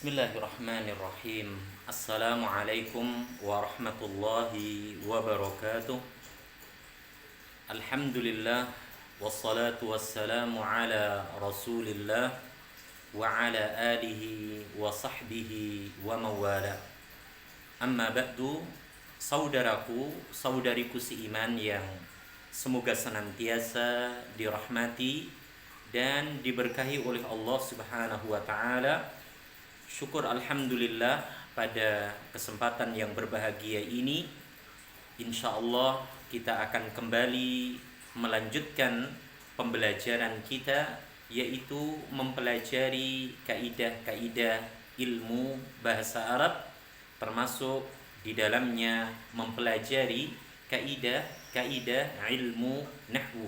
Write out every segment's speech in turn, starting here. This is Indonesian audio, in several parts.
Bismillahirrahmanirrahim. Assalamualaikum warahmatullahi wabarakatuh. Alhamdulillah wassalatu wassalamu ala Rasulillah wa ala alihi wa sahbihi wa mawala. Amma ba'du, saudaraku, saudariku seiman yang semoga senantiasa dirahmati dan diberkahi oleh Allah Subhanahu wa taala. Syukur alhamdulillah pada kesempatan yang berbahagia ini insyaallah kita akan kembali melanjutkan pembelajaran kita, yaitu mempelajari kaidah-kaidah ilmu bahasa Arab, termasuk di dalamnya mempelajari kaidah-kaidah ilmu nahwu.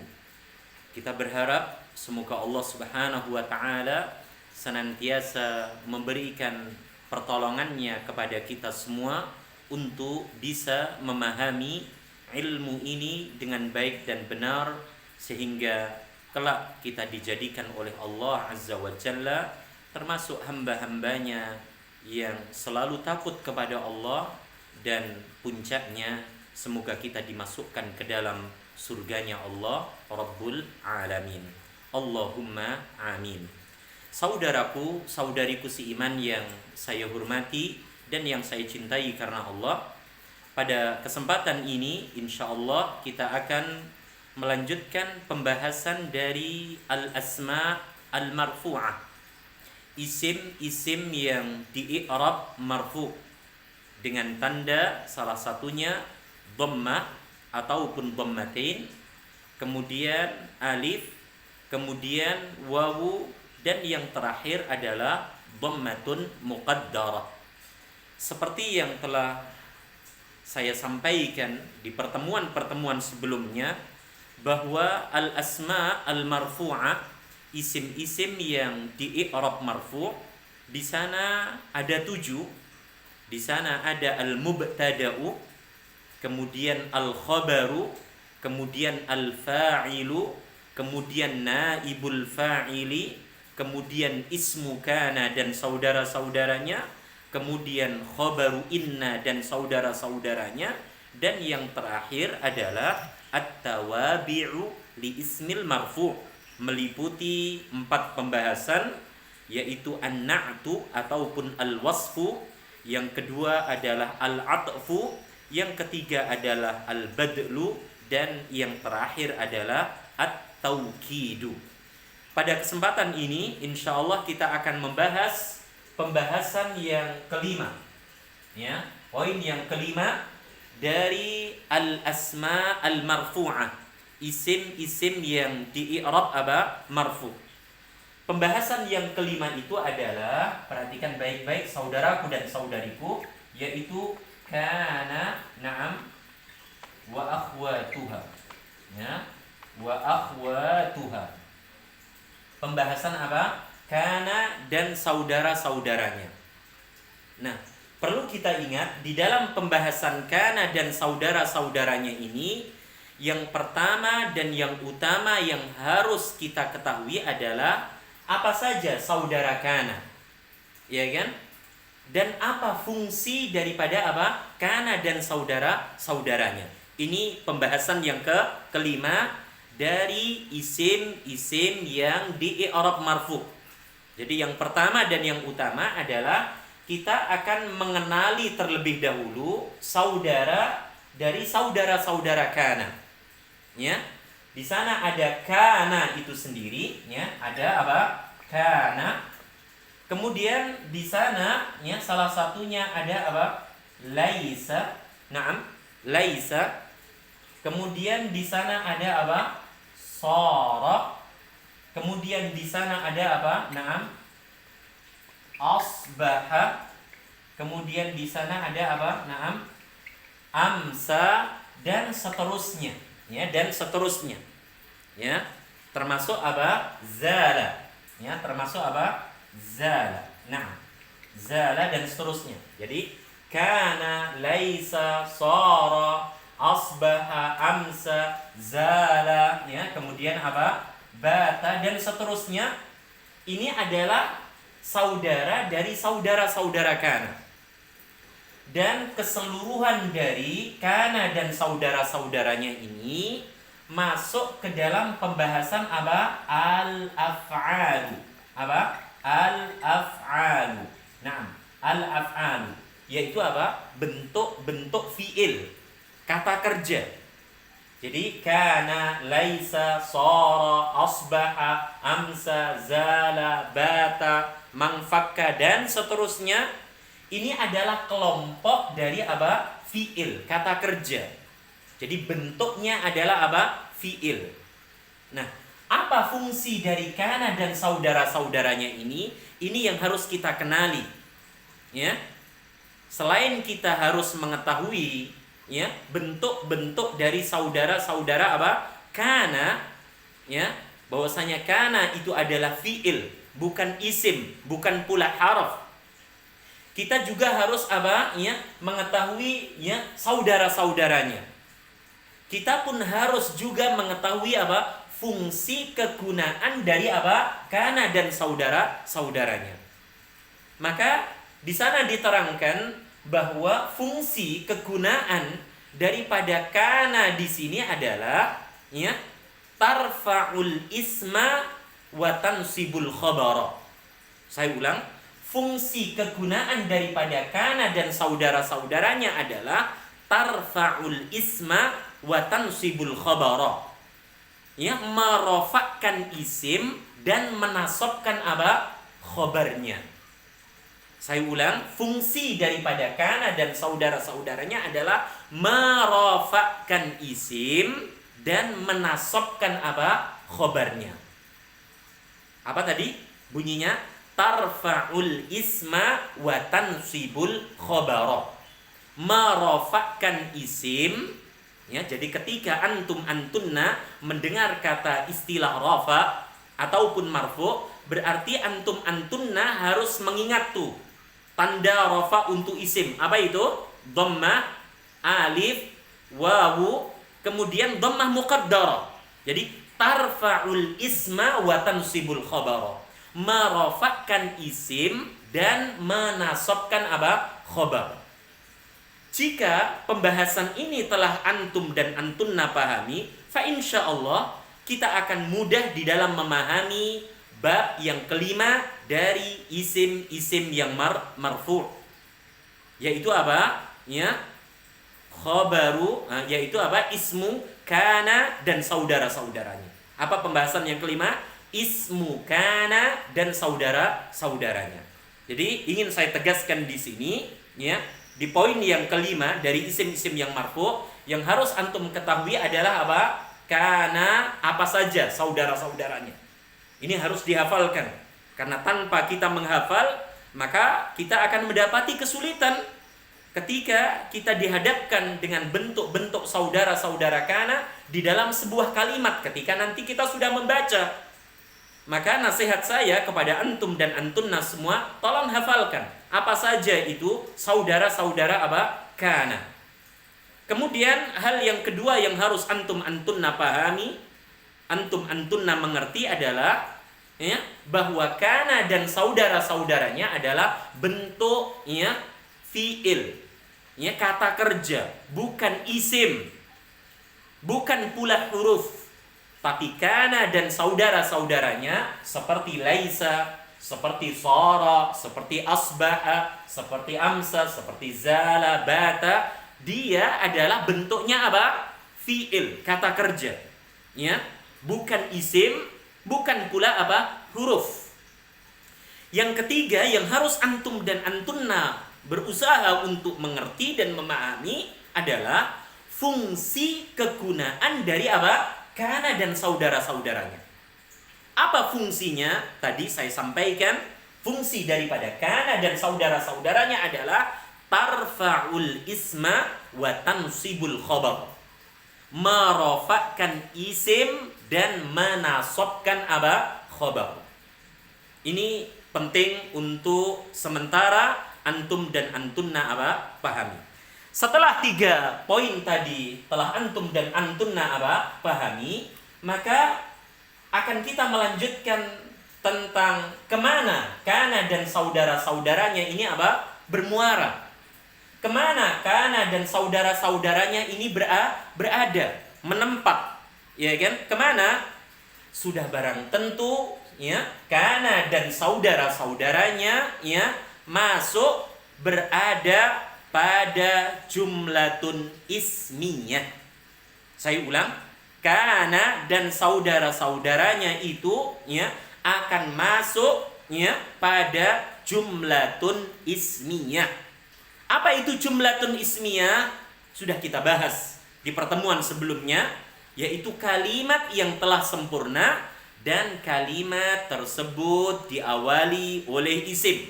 Kita berharap semoga Allah Subhanahu wa taala senantiasa memberikan pertolongannya kepada kita semua untuk bisa memahami ilmu ini dengan baik dan benar, sehingga kelak kita dijadikan oleh Allah Azza wa Jalla termasuk hamba-hambanya yang selalu takut kepada Allah, dan puncaknya semoga kita dimasukkan ke dalam surganya Allah Rabbul Alamin. Allahumma amin. Saudaraku, saudariku seiman yang saya hormati dan yang saya cintai karena Allah, pada kesempatan ini insyaallah kita akan melanjutkan pembahasan dari al-asma al-marfu'ah, isim-isim yang di-i'rab marfu' dengan tanda salah satunya dhammah ataupun dhammatain, kemudian alif, kemudian wawu, dan yang terakhir adalah dhammatun muqaddarah. Seperti yang telah saya sampaikan di pertemuan-pertemuan sebelumnya, bahwa al-asma al-marfu'ah, isim-isim yang di-i'rab marfu', di sana ada 7. Di sana ada al-mubtada'u, kemudian al-khabaru, kemudian al-fa'ilu, kemudian naibul fa'ili, kemudian ismu kana dan saudara-saudaranya, kemudian khabaru inna dan saudara-saudaranya, dan yang terakhir adalah at-tawabi'u li ismil marfu', meliputi 4 pembahasan, yaitu an-na'tu ataupun al-wasfu, yang kedua adalah al-'atfu, yang ketiga adalah al-badlu, dan yang terakhir adalah at-taukidu. Pada kesempatan ini insyaallah kita akan membahas pembahasan yang kelima, ya, poin yang kelima dari al-asma al-marfu'ah, isim-isim yang di-i'rab marfu'. Pembahasan yang kelima itu adalah, perhatikan baik-baik saudaraku dan saudariku, yaitu kana, na'am, wa akhwatuha, ya, wa akhwatuha. Pembahasan apa? Kana dan saudara-saudaranya. Nah, perlu kita ingat di dalam pembahasan kana dan saudara-saudaranya ini, yang pertama dan yang utama yang harus kita ketahui adalah apa saja saudara kana, ya kan? Dan apa fungsi daripada apa? Kana dan saudara-saudaranya. Ini pembahasan yang kelima dari isim-isim yang di-i'rab marfu'. Jadi yang pertama dan yang utama adalah kita akan mengenali terlebih dahulu saudara dari saudara-saudara kana. Ya. Di sana ada kana itu sendiri, ya, ada apa? Kana. Kemudian di sana, ya, salah satunya ada apa? Laisa. Naam, laisa. Kemudian di sana ada apa? Shara. Kemudian di sana ada apa? Naam, asbaha. Kemudian di sana ada apa? Naam, amsa, dan seterusnya, ya, dan seterusnya, ya, termasuk apa? Zala, ya, termasuk apa? Zala. Nah, zala dan seterusnya. Jadi kana, laisa, shara, asbaha, amsa, zala, ya, kemudian apa? Bata, dan seterusnya. Ini adalah saudara dari saudara-saudara kana. Dan keseluruhan dari kana dan saudara-saudaranya ini masuk ke dalam pembahasan apa? Al-af'alu. Apa? Al-af'alu. Nah, al-af'alu yaitu apa? Bentuk-bentuk fi'il, kata kerja. Jadi kana, laisa, shara, asbaha, amsa, zala, bata, mangfakka dan seterusnya. Ini adalah kelompok dari apa? Fi'il, kata kerja. Jadi bentuknya adalah apa? Fi'il. Nah, apa fungsi dari kana dan saudara-saudaranya ini? Ini yang harus kita kenali. Ya. Selain kita harus mengetahui ya bentuk-bentuk dari saudara-saudara apa? Kana, ya, bahwasanya kana itu adalah fi'il, bukan isim, bukan pula harf. Kita juga harus apa? Ya, mengetahui ya saudara-saudaranya. Kita pun harus juga mengetahui apa? Fungsi kegunaan dari apa? Kana dan saudara-saudaranya. Maka di sana diterangkan bahwa fungsi kegunaan daripada kana di sini adalah ya tarfa'ul isma wa tansibul khabara. Saya ulang, fungsi kegunaan daripada kana dan saudara-saudaranya adalah tarfa'ul isma wa tansibul khabara. Ya, merofakkan isim dan menasabkan apa? Khabarnya. Saya ulang, fungsi daripada kana dan saudara-saudaranya adalah merofakkan isim dan menasabkan apa? Khabarnya. Apa tadi bunyinya? Tarfa'ul isma wa tansibul khabara. Merofakkan isim. Ya, jadi ketika antum antunna mendengar kata istilah rafa ataupun marfu, berarti antum antunna harus mengingat tuh tanda rafa untuk isim. Apa itu? Dhammah, alif, wawu, kemudian dhammah muqaddarah. Jadi tarfa'ul isma wa tansibul khabara. Merofakkan isim dan menasabkan apa? Khabar. Jika pembahasan ini telah antum dan antunna pahami, fa insyaallah kita akan mudah di dalam memahami bab yang kelima dari isim-isim yang marfu'. Yaitu apa? Ya. Khabaru, yaitu apa? Ismu kana dan saudara-saudaranya. Apa pembahasan yang kelima? Ismu kana dan saudara-saudaranya. Jadi ingin saya tegaskan di sini, ya. Di poin yang kelima dari isim-isim yang marfu, yang harus antum ketahui adalah apa? Kana apa saja saudara-saudaranya. Ini harus dihafalkan. Karena tanpa kita menghafal, maka kita akan mendapati kesulitan ketika kita dihadapkan dengan bentuk-bentuk saudara-saudara kana di dalam sebuah kalimat ketika nanti kita sudah membaca. Maka nasihat saya kepada antum dan antunna semua, tolong hafalkan apa saja itu saudara-saudara apa? Kana. Kemudian hal yang kedua yang harus antum antunna pahami, antum antunna mengerti adalah ya, bahwa kana dan saudara-saudaranya adalah bentuk ya fi'il, ya kata kerja, bukan isim, bukan pula huruf. Tapi kana dan saudara-saudaranya seperti laisa, seperti shara, seperti asbaha, seperti amsa, seperti zala, bata, dia adalah bentuknya apa? Fi'il, kata kerja. Ya, bukan isim, bukan pula apa? Huruf. Yang ketiga yang harus antum dan antunna berusaha untuk mengerti dan memahami adalah fungsi kegunaan dari apa? Kana dan saudara-saudaranya. Apa fungsinya? Tadi saya sampaikan, fungsi daripada kana dan saudara-saudaranya adalah tarfa'ul isma wa tansibul khabar. Merofakkan isim dan menasabkan apa? Khabar. Ini penting untuk sementara antum dan antunna apa? Pahami. Setelah 3 poin tadi telah antum dan antunna apa? Pahami, maka akan kita melanjutkan tentang kemana kana dan saudara-saudaranya ini apa? Bermuara. Kemana kana dan saudara-saudaranya ini berada, menempat, ya kan? Kemana? Sudah barang tentu, ya, kana dan saudara-saudaranya, ya, masuk berada pada jumlatun ismiyah. Saya ulang, kana dan saudara-saudaranya itu, ya, akan masuk, ya, pada jumlatun ismiyah. Apa itu jumlatun ismiyah? Sudah kita bahas di pertemuan sebelumnya, yaitu kalimat yang telah sempurna dan kalimat tersebut diawali oleh isim,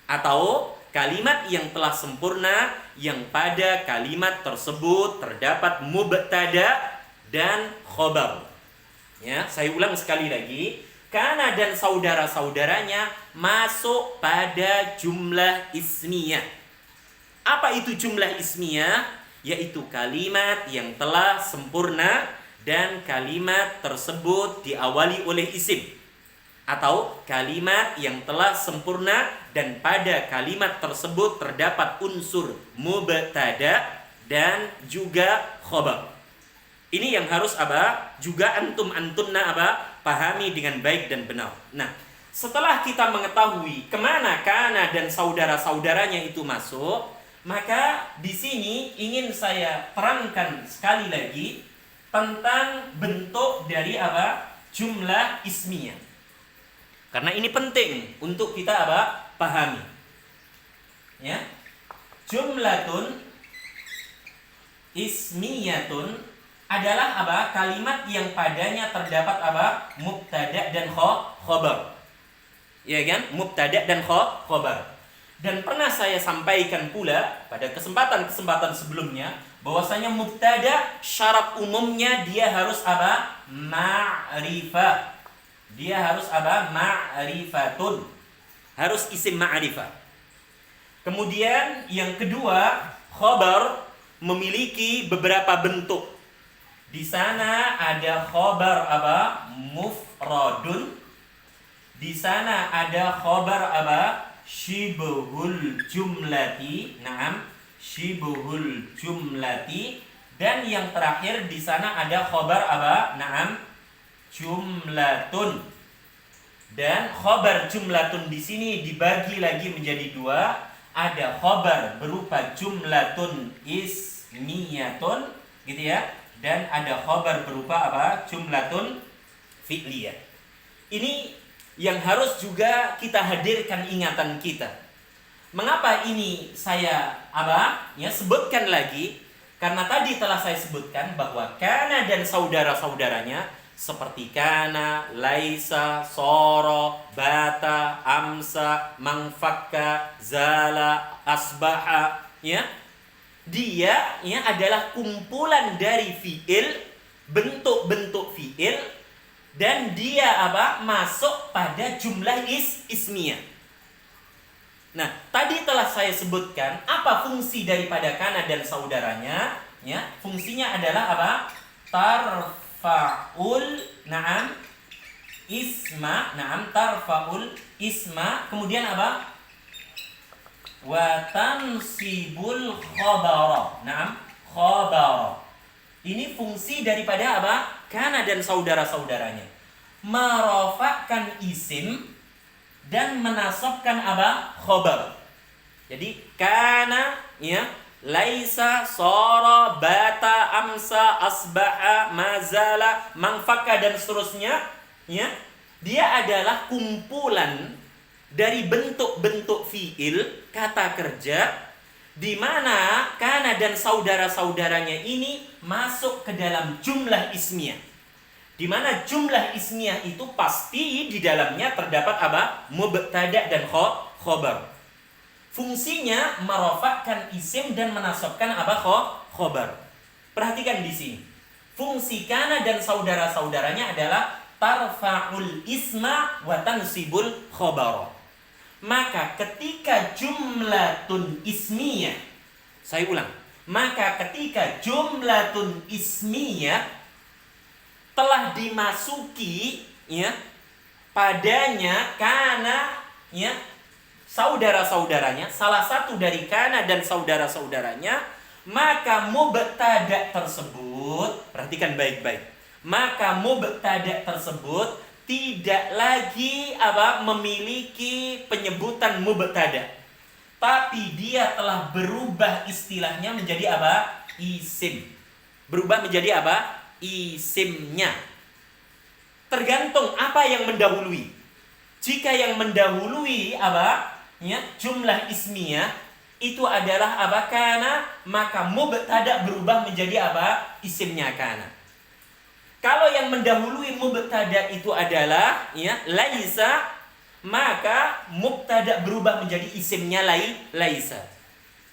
atau kalimat yang telah sempurna yang pada kalimat tersebut terdapat mubtada dan khobar. Ya, saya ulang sekali lagi, kana dan saudara-saudaranya masuk pada jumlah ismiyah. Apa itu jumlah ismiyah? Yaitu kalimat yang telah sempurna dan kalimat tersebut diawali oleh isim, atau kalimat yang telah sempurna dan pada kalimat tersebut terdapat unsur mubtada dan juga khobar. Ini yang harus juga antunna pahami dengan baik dan benar. Nah, setelah kita mengetahui kemana kana dan saudara-saudaranya itu masuk, maka di sini ingin saya terangkan sekali lagi tentang bentuk dari jumlah ismiyah. Karena ini penting untuk kita pahami. Ya. Jumlatun ismiyatun adalah kalimat yang padanya terdapat mubtada dan khobar. Ya kan? Mubtada dan khobar. Dan pernah saya sampaikan pula pada kesempatan-kesempatan sebelumnya bahwasanya mubtada syarat umumnya dia harus ma'rifah. Dia harus ma'rifatun. Harus isim ma'rifah. Kemudian yang kedua, khobar memiliki beberapa bentuk. Di sana ada khobar mufradun. Di sana ada khobar syibhul jumlati. Naam, syibhul jumlati. Dan yang terakhir di sana ada khobar naam, jumlatun. Dan khobar jumlatun di sini dibagi lagi menjadi dua. Ada khobar berupa jumlatun ismiyatun, gitu ya. Dan ada khobar berupa jumlatun fi'liyah. Ini yang harus juga kita hadirkan ingatan kita. Mengapa ini saya sebutkan lagi? Karena tadi telah saya sebutkan bahwa kana dan saudara-saudaranya seperti kana, laisa, soro, bata, amsa, mangfakka, zala, asbaha, ya. Dia adalah kumpulan dari fi'il, bentuk-bentuk fi'il, dan dia masuk pada jumlah ismiyah. Nah, tadi telah saya sebutkan apa fungsi daripada kana dan saudaranya, ya. Fungsinya adalah tarfa'ul tarfa'ul isma, kemudian wa tansibul khabara. Khabara. Ini fungsi daripada kana dan saudara-saudaranya. Merofakkan isim dan menasabkan khobar. Jadi kana, ya, laisa, sara, bata, amsa, asbaha, mazala, mangfaka dan seterusnya, ya. Dia adalah kumpulan dari bentuk-bentuk fiil, kata kerja, di mana kana dan saudara-saudaranya ini masuk ke dalam jumlah ismiyah. Di mana jumlah ismiyah itu pasti di dalamnya terdapat mubtada dan khobar. Fungsinya merofakkan isim dan menasabkan khobar. Perhatikan di sini. Fungsi kana dan saudara-saudaranya adalah tarfa'ul isma wa tansibul khobar. Maka ketika jumlatun ismiyah, saya ulang, maka ketika jumlatun ismiyah telah dimasuki, ya, padanya kana, ya, saudara-saudaranya, salah satu dari kana dan saudara-saudaranya, maka mubtada tersebut, perhatikan baik-baik, maka mubtada tersebut tidak lagi memiliki penyebutan mubtada, tapi dia telah berubah istilahnya menjadi isim. Berubah menjadi isimnya. Tergantung apa yang mendahului. Jika yang mendahului jumlah ismiyah itu adalah kana, maka mubtada berubah menjadi isimnya kana. Kalau yang mendahului mubtada itu adalah laisa, maka mubtada berubah menjadi isimnya laisa.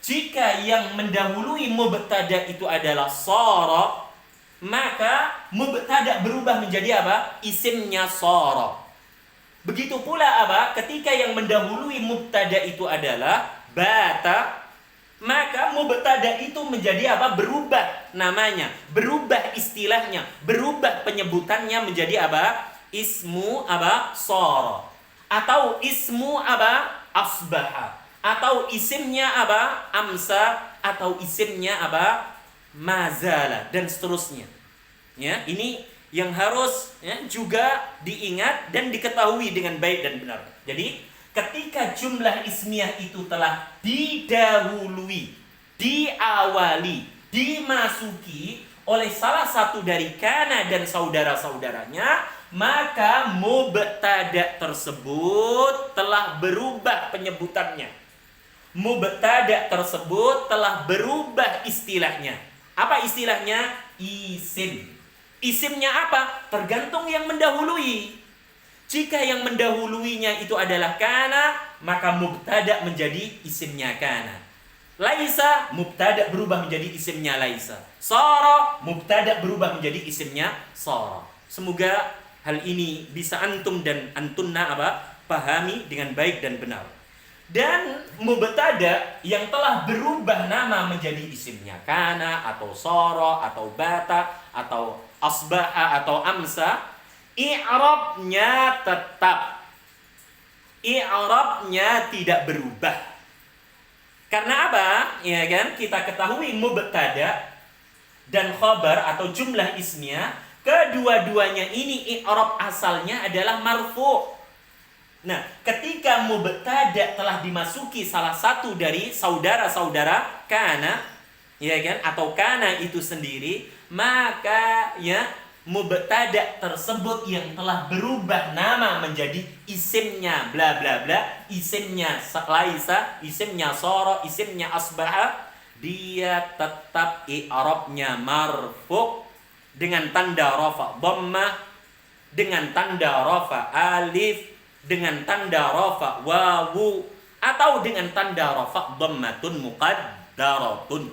Jika yang mendahului mubtada itu adalah sara, maka mubtada berubah menjadi isimnya sara. Begitu pula ketika yang mendahului mubtada itu adalah bata, maka mubtada itu menjadi berubah namanya, berubah istilahnya, berubah penyebutannya menjadi ismu sara, atau ismu asbaha, atau isimnya amsa, atau isimnya mazala, dan seterusnya. Ya, ini yang harus juga diingat dan diketahui dengan baik dan benar. Jadi ketika jumlah ismiyah itu telah didahului, diawali, dimasuki oleh salah satu dari kana dan saudara-saudaranya, maka mubtada tersebut telah berubah penyebutannya. Mubtada tersebut telah berubah istilahnya. Apa istilahnya? Isim. Isimnya apa? Tergantung yang mendahului. Jika yang mendahuluinya itu adalah kana, maka mubtada menjadi isimnya kana. Laisa, mubtada berubah menjadi isimnya laisa. Sara, mubtada berubah menjadi isimnya sara. Semoga hal ini bisa antum dan antunna pahami dengan baik dan benar. Dan mubtada yang telah berubah nama menjadi isimnya kana, atau sara, atau bata, atau asbaha, atau amsa, i'rabnya tetap. I'rabnya tidak berubah. Karena apa? Ya kan? Kita ketahui mubtada dan khabar atau jumlah ismiyah, kedua-duanya ini i'rab asalnya adalah marfu'. Nah, ketika mubtada telah dimasuki salah satu dari saudara-saudara kana, ya kan? Atau kana itu sendiri, maka mubtada tersebut yang telah berubah nama menjadi isimnya bla bla bla, isimnya laisa, isimnya sara, isimnya asbaha, dia tetap i'rabnya marfu' dengan tanda rafa dhammah, dengan tanda rafa alif, dengan tanda rafa wawu, atau dengan tanda rafa dhammatun muqaddaratun.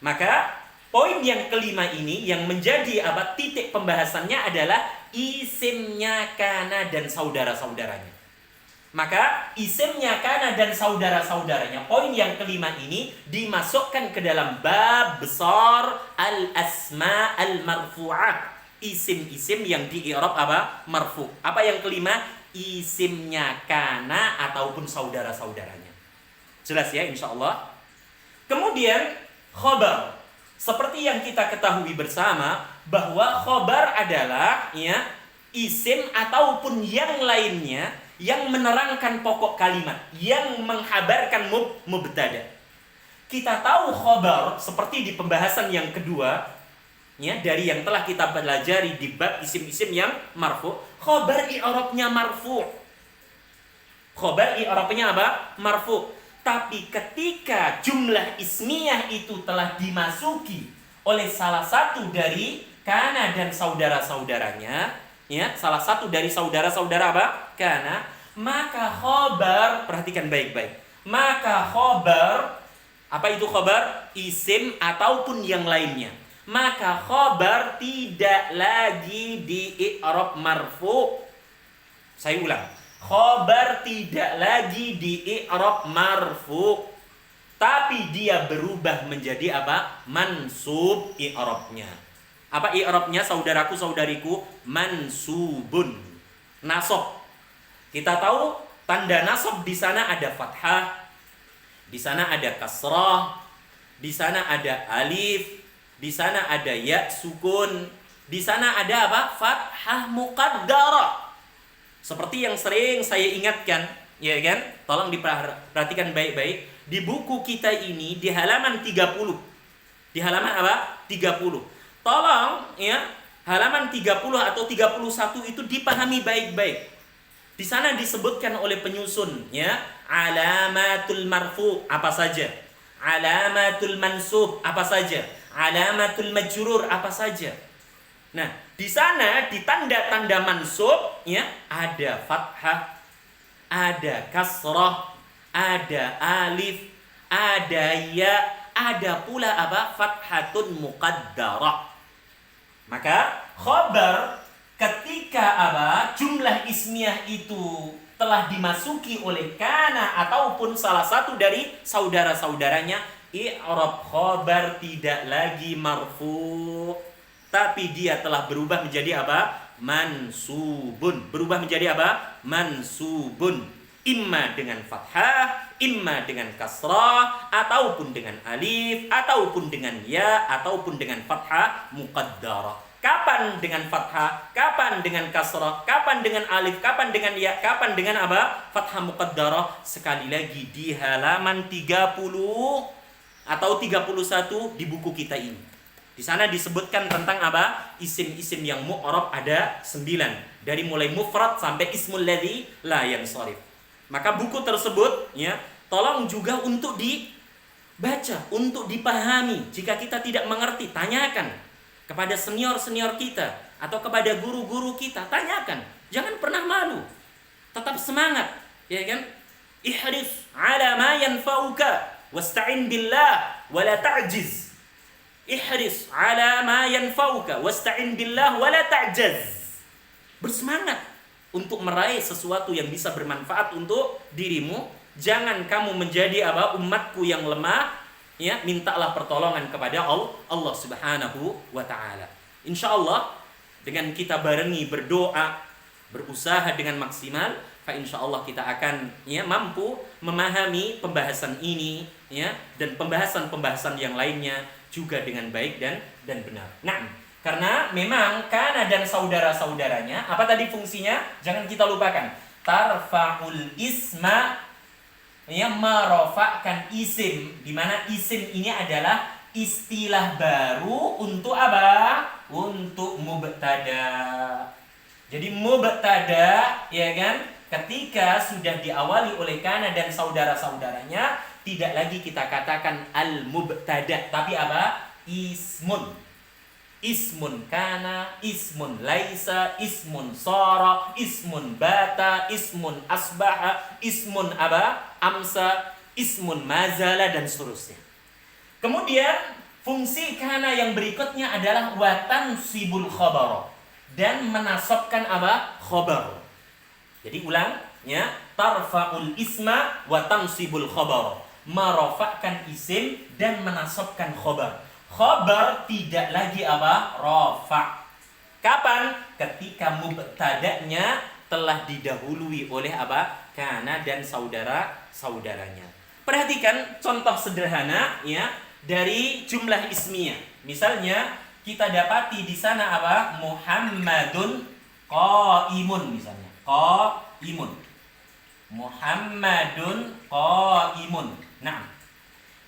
Maka poin yang kelima ini yang menjadi titik pembahasannya adalah isimnya kana dan saudara-saudaranya. Maka isimnya kana dan saudara-saudaranya, poin yang kelima ini dimasukkan ke dalam bab besar al-asma al-marfu'ah. Isim-isim yang di-i'rab marfu'. Apa yang kelima? Isimnya kana ataupun saudara-saudaranya. Jelas ya insyaallah. Kemudian khabar. Seperti yang kita ketahui bersama bahwa khobar adalah isim ataupun yang lainnya yang menerangkan pokok kalimat, yang menghabarkan mubtada. Kita tahu khobar seperti di pembahasan yang kedua dari yang telah kita pelajari di bab isim-isim yang marfu', khobar i'rabnya marfu'. Khobar i'rabnya marfu'. Tapi ketika jumlah ismiyah itu telah dimasuki oleh salah satu dari kana dan saudara-saudaranya, salah satu dari saudara-saudara kana, maka khobar, perhatikan baik-baik, maka khobar, apa itu khobar? Isim ataupun yang lainnya. Maka khobar tidak lagi di-i'rab marfu'. Saya ulang. Khobar tidak lagi di-i'rab marfu', tapi dia berubah menjadi mansub i'rabnya. Apa i'rabnya saudaraku saudariku? Mansubun. nasab. Kita tahu tanda nasab di sana ada fathah, di sana ada kasrah, di sana ada alif, di sana ada ya sukun, di sana ada apa? Fathah muqaddarah. Seperti yang sering saya ingatkan, ya kan? Tolong diperhatikan baik-baik. Di buku kita ini di halaman 30. Di halaman apa? 30. Tolong ya, halaman 30 atau 31 itu dipahami baik-baik. Di sana disebutkan oleh penyusun ya, alamatul marfu apa saja, alamatul mansub apa saja, alamatul majrur apa saja. Nah, di sana di tanda-tanda mansub ya, ada fathah, ada kasrah, ada alif, ada ya, ada pula apa? Fathatun muqaddarah. Maka khabar ketika apa? Jumlah ismiyah itu telah dimasuki oleh kana ataupun salah satu dari saudara-saudaranya, i'rab khabar tidak lagi marfu, tapi dia telah berubah menjadi apa? Mansubun. Berubah menjadi apa? Mansubun. Imma dengan fathah, imma dengan kasrah, ataupun dengan alif, ataupun dengan ya, ataupun dengan fathah muqaddarah. Kapan dengan fathah? Kapan dengan kasrah? Kapan dengan alif? Kapan dengan ya? Kapan dengan apa? Fathah muqaddarah. Sekali lagi di halaman 30 atau 31 di buku kita ini. Di sana disebutkan tentang apa? Isim-isim yang mu'rab ada 9. Dari mulai mufrad sampai ismul ladzi la yansharif. Maka buku tersebut ya, tolong juga untuk dibaca, untuk dipahami. Jika kita tidak mengerti, tanyakan kepada senior-senior kita atau kepada guru-guru kita, tanyakan. Jangan pernah malu. Tetap semangat, ya kan? Ihris 'ala ma yanfa'uka wasta'in billah wa la ta'jiz. Ihris 'ala ma yanfa'uka wasta'in billah wa la ta'jaz. Bersemangat untuk meraih sesuatu yang bisa bermanfaat untuk dirimu. Jangan kamu menjadi apa? Umatku yang lemah, ya, mintalah pertolongan kepada Allah Subhanahu wa taala. Insyaallah dengan kita barengi berdoa, berusaha dengan maksimal, fa insyaallah kita akan ya mampu memahami pembahasan ini ya, dan pembahasan-pembahasan yang lainnya juga dengan baik dan benar. Nah, karena memang kana dan saudara-saudaranya, apa tadi fungsinya? Jangan kita lupakan. Tarfa'ul isma, ya, merofakkan isim, di mana isim ini adalah istilah baru untuk apa? Untuk mubtada. Jadi mubtada, ya kan? Ketika sudah diawali oleh kana dan saudara-saudaranya, tidak lagi kita katakan al-mubtada, tapi apa? Ismun. Ismun kana, ismun laisa, ismun sara, ismun bata, ismun asbaha, ismun apa? Amsa, ismun mazala, dan seterusnya. Kemudian fungsi kana yang berikutnya adalah watan sibul khabar, dan menasabkan apa? Khabar. Jadi ulang ya, tarfa'ul isma wa tansibul khabar. Merofakkan isim dan menasabkan khabar. Khabar tidak lagi apa? Rafa'. Kapan? Ketika mubtada'nya telah didahului oleh apa? Kana dan saudara-saudaranya. Perhatikan contoh sederhana ya dari jumlah ismiyah. Misalnya kita dapati di sana apa? Muhammadun qaimun misalnya. Qaimun. Muhammadun qaimun. Nah,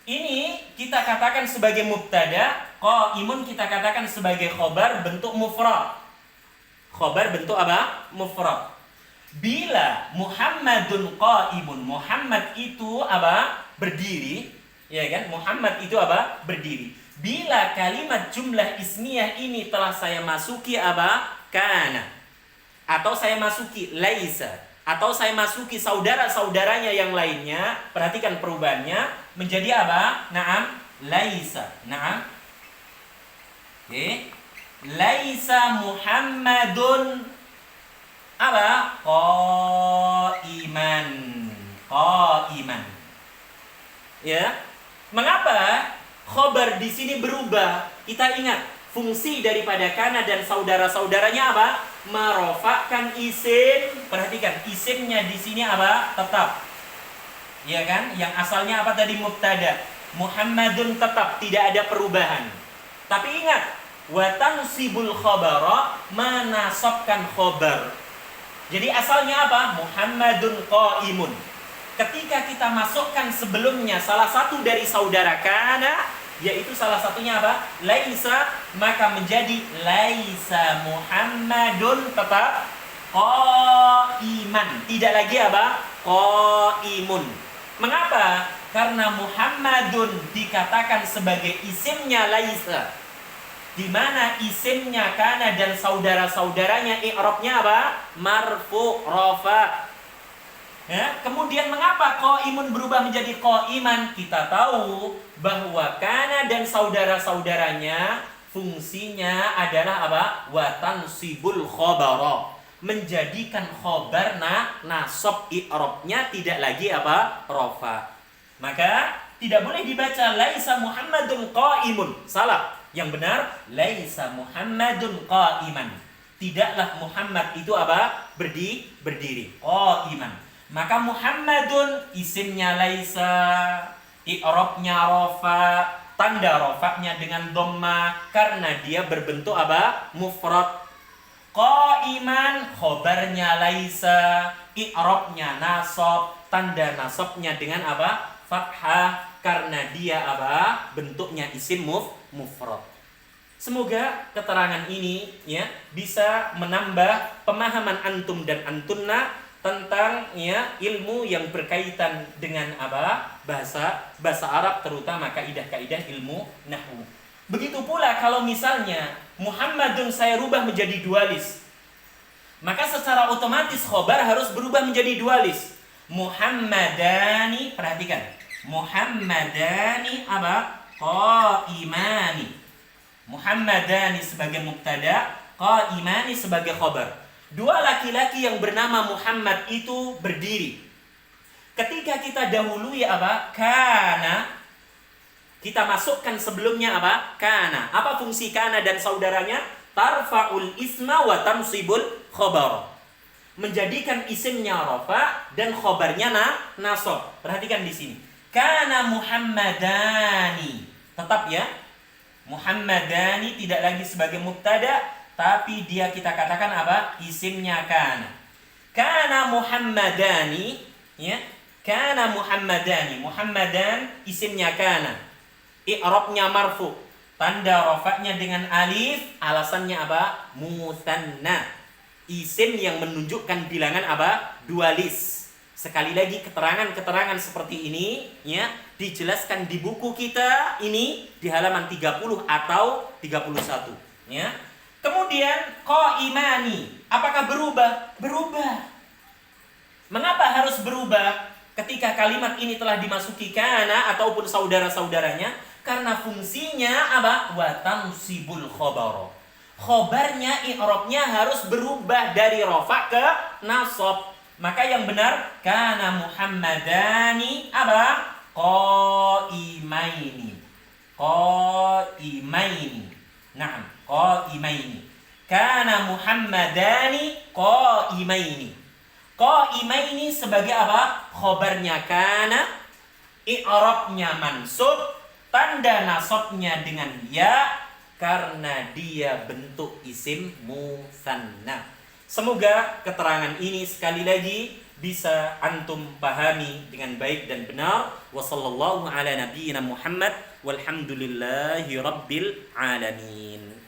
ini kita katakan sebagai mubtada, qaimun kita katakan sebagai khobar bentuk mufrad. Khobar bentuk apa? Mufrad. Bila Muhammadun qaimun, Muhammad itu apa? Berdiri, ya kan? Muhammad itu apa? Berdiri. Bila kalimat jumlah ismiyah ini telah saya masuki apa? Kana. Atau saya masuki laisa, atau saya masuki saudara-saudaranya yang lainnya, perhatikan perubahannya menjadi apa? Naam, laisa. Naam. Oke. Laisa Muhammadun apa? Qaiman. Qaiman. Ya. Mengapa khobar di sini berubah? Kita ingat, fungsi daripada kana dan saudara-saudaranya apa? Merofakkan isim. Perhatikan, isimnya di sini apa? Tetap. Ya kan? Yang asalnya apa tadi? Mubtada. Muhammadun tetap, tidak ada perubahan. Tapi ingat, wa tansibul khabara, menasabkan khabar. Jadi asalnya apa? Muhammadun qaimun. Ketika kita masukkan sebelumnya salah satu dari saudara kana, yaitu salah satunya apa? Laisa, maka menjadi laisa Muhammadun tetap qaiman. Tidak lagi apa? Qaimun. Mengapa? Karena Muhammadun dikatakan sebagai isimnya laisa, di mana isimnya kana dan saudara-saudaranya i'rabnya apa? Marfu, rafa. Ya, kemudian mengapa qaimun berubah menjadi qaiman? Kita tahu bahwa kana dan saudara-saudaranya fungsinya adalah apa? Wa tansibul khabara, menjadikan khabar nasab i'rabnya tidak lagi apa? Rafa. Maka tidak boleh dibaca laisa Muhammadun qaimun. Salah. Yang benar laisa Muhammadun qaiman. Tidaklah Muhammad itu apa? Berdiri. Qaiman. Maka Muhammadun isimnya laisa, i'rabnya rafa, tanda rafanya dengan dhamma karena dia berbentuk apa? Mufrad. Qaiman khobarnya laisa, i'rabnya nasab, tanda nasabnya dengan apa? Fathah karena dia apa? Bentuknya isim mufrad. Semoga keterangan ini ya bisa menambah pemahaman antum dan antunna tentang ya ilmu yang berkaitan dengan apa? Bahasa Arab, terutama kaidah-kaidah ilmu nahwu. Begitu pula kalau misalnya Muhammadun saya rubah menjadi dualis, maka secara otomatis khobar harus berubah menjadi dualis. Muhammadani, perhatikan. Muhammadani apa? Qaimani. Muhammadani sebagai mubtada, qaimani sebagai khobar. Dua laki-laki yang bernama Muhammad itu berdiri. Ketika kita dahului apa? Kana. Kita masukkan sebelumnya apa? Kana. Apa fungsi kana dan saudaranya? Tarfa'ul isma wa tansibul khobar. Menjadikan isimnya rafa dan khobarnya nasab. Perhatikan di sini. Kana Muhammadani. Tetap ya. Muhammadani tidak lagi sebagai mubtada, tapi dia kita katakan apa? Isimnya kana. Kana Muhammadani, ya. Kana Muhammadani. Muhammadan isimnya kana. I'rabnya marfu. Tanda rafa'nya dengan alif, alasannya apa? Musanna. Isim yang menunjukkan bilangan apa? Dualis. Sekali lagi keterangan-keterangan seperti ini ya dijelaskan di buku kita ini di halaman 30 atau 31 ya. Kemudian qaimani, apakah berubah? Berubah. Mengapa harus berubah? Ketika kalimat ini telah dimasuki kana ataupun saudara-saudaranya, karena fungsinya apa? Wa tansibul khabar. Khobarnya, i'rabnya harus berubah dari rafa ke nasab. Maka yang benar kana Muhammadani apa? Qaimaini. Qaimaini. Naam, qaimaini. Kana Muhammadani qaimaini. Qaimaini sebagai apa? Khobarnya kana, i'rabnya mansub, tanda nasabnya dengan ya karena dia bentuk isim musanna. Semoga keterangan ini sekali lagi bisa antum pahami dengan baik dan benar. Wassallallahu ala nabiyyina Muhammad walhamdulillahi rabbil alamin.